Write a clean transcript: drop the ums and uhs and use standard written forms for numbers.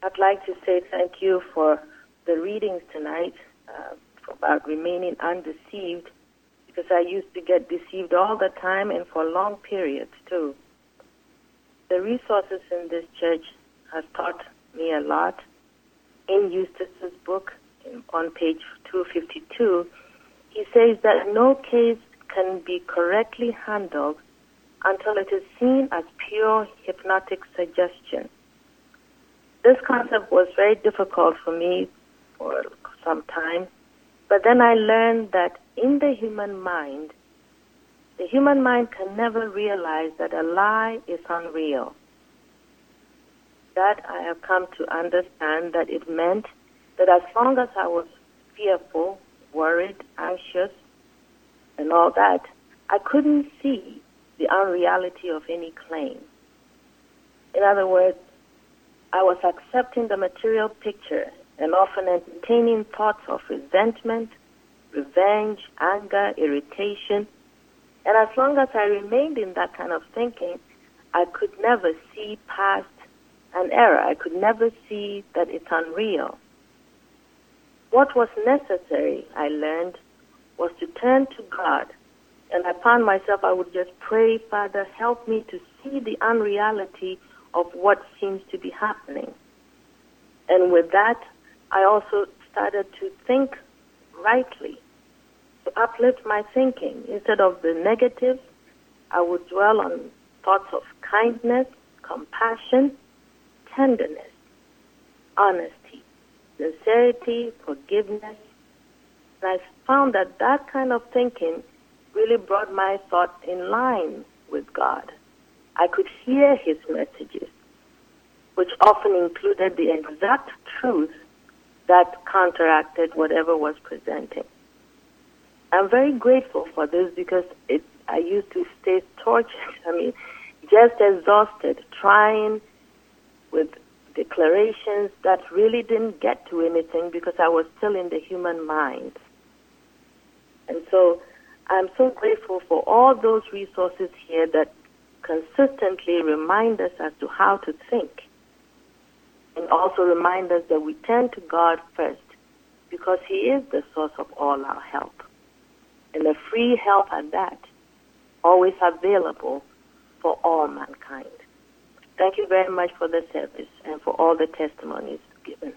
I'd like to say thank you for the readings tonight about remaining undeceived, because I used to get deceived all the time and for long periods too. The resources in this church has taught me a lot. In Eustace's book, on page 252, he says that no case can be correctly handled until it is seen as pure hypnotic suggestion. This concept was very difficult for me for some time, but then I learned that in the human mind can never realize that a lie is unreal. That I have come to understand that it meant that as long as I was fearful, worried, anxious, and all that, I couldn't see the unreality of any claim. In other words, I was accepting the material picture and often entertaining thoughts of resentment, revenge, anger, irritation. And as long as I remained in that kind of thinking, I could never see past an error. I could never see that it's unreal. What was necessary, I learned, was to turn to God. And I found myself, I would just pray, Father, help me to see the unreality of what seems to be happening. And with that, I also started to think rightly, to uplift my thinking. Instead of the negative, I would dwell on thoughts of kindness, compassion, tenderness, honesty, sincerity, forgiveness. And I found that that kind of thinking really brought my thoughts in line with God. I could hear his messages, which often included the exact truth that counteracted whatever was presenting. I'm very grateful for this because I used to stay tortured, just exhausted, trying with declarations that really didn't get to anything because I was still in the human mind. And so I'm so grateful for all those resources here that consistently remind us as to how to think, and also remind us that we turn to God first because he is the source of all our help, and a free help at that, always available for all mankind. Thank you very much for the service and for all the testimonies given.